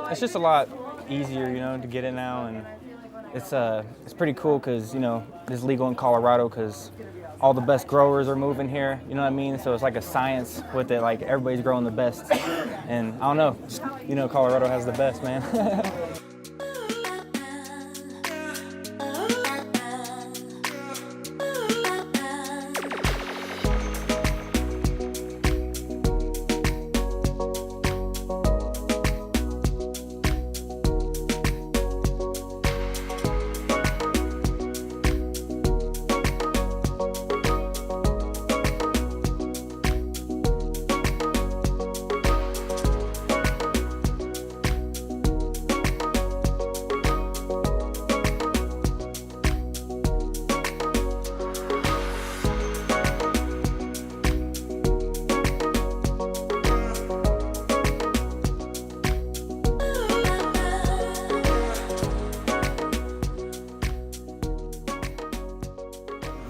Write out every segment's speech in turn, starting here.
It's just a lot easier, to get it now, and it's pretty cool because it's legal in Colorado because all the best growers are moving here. You know what I mean? So it's like a science with it. Like everybody's growing the best, and I don't know, Colorado has the best, man.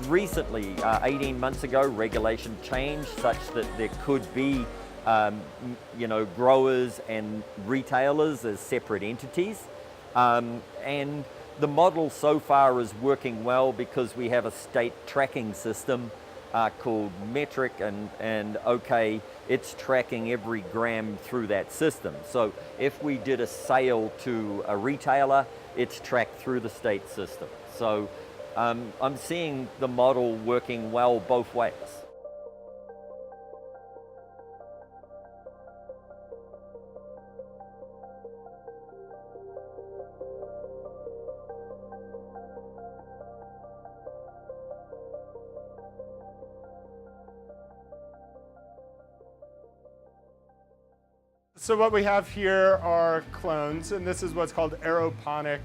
Recently, 18 months ago, regulation changed such that there could be, growers and retailers as separate entities. And the model so far is working well because we have a state tracking system called Metric, and okay, it's tracking every gram through that system. So if we did a sale to a retailer, it's tracked through the state system. So I'm seeing the model working well both ways. So what we have here are clones, and this is what's called aeroponic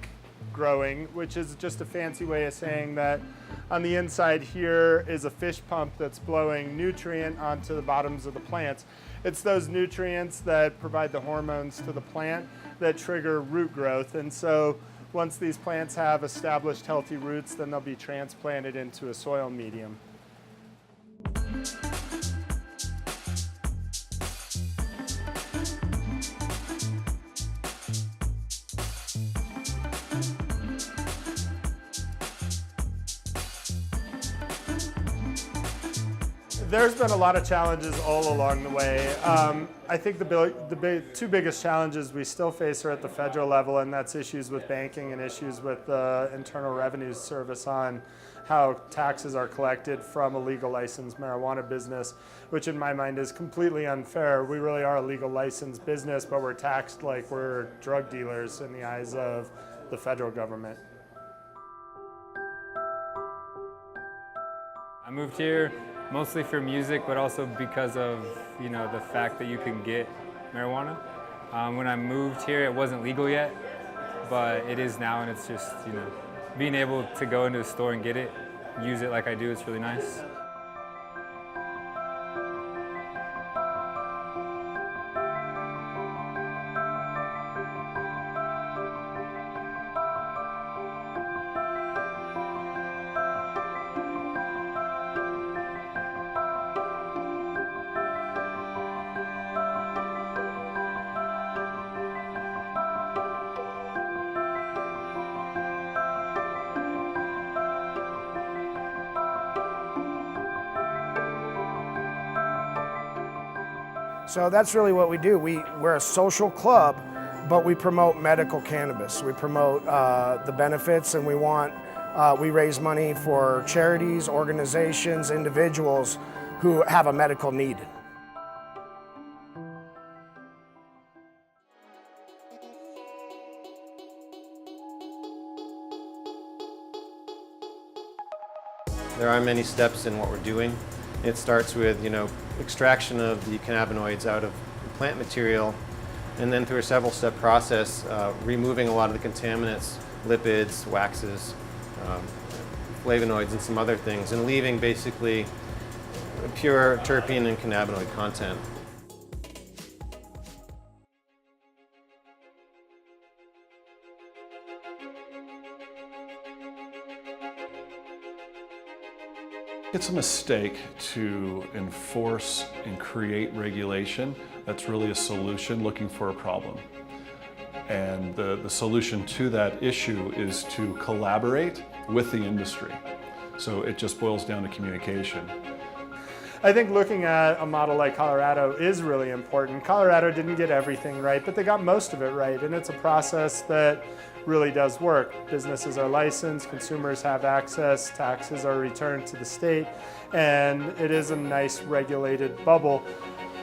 growing, which is just a fancy way of saying that on the inside here is a fish pump that's blowing nutrient onto the bottoms of the plants. It's those nutrients that provide the hormones to the plant that trigger root growth. And so once these plants have established healthy roots, then they'll be transplanted into a soil medium. There's been a lot of challenges all along the way. I think the two biggest challenges we still face are at the federal level, and that's issues with banking and issues with the Internal Revenue Service on how taxes are collected from a legal licensed marijuana business, which in my mind is completely unfair. We really are a legal licensed business, but we're taxed like we're drug dealers in the eyes of the federal government. I moved here mostly for music, but also because of the fact that you can get marijuana. When I moved here, it wasn't legal yet, but it is now, and it's just being able to go into a store and get it, use it like I do, it's really nice. So that's really what we do. We're a social club, but we promote medical cannabis. We promote the benefits, and we raise money for charities, organizations, individuals who have a medical need. There are many steps in what we're doing. It starts with, extraction of the cannabinoids out of the plant material, and then through a several-step process, removing a lot of the contaminants, lipids, waxes, flavonoids, and some other things, and leaving basically pure terpene and cannabinoid content. It's a mistake to enforce and create regulation that's really a solution looking for a problem. And the solution to that issue is to collaborate with the industry. So it just boils down to communication. I think looking at a model like Colorado is really important. Colorado didn't get everything right, but they got most of it right, and it's a process that really does work. Businesses are licensed, consumers have access, taxes are returned to the state, and it is a nice regulated bubble.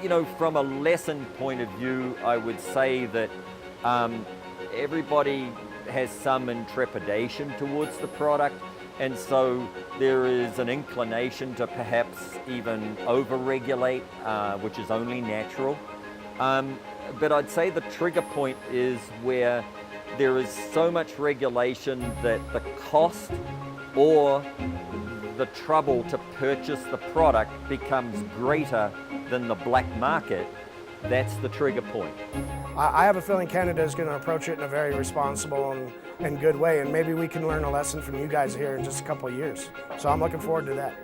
You know, from a lesson point of view, I would say that everybody has some trepidation towards the product, and so there is an inclination to perhaps even over-regulate, which is only natural. But I'd say the trigger point is where there is so much regulation that the cost or the trouble to purchase the product becomes greater than the black market. That's the trigger point. I have a feeling Canada is going to approach it in a very responsible and good way, and maybe we can learn a lesson from you guys here in just a couple of years. So I'm looking forward to that.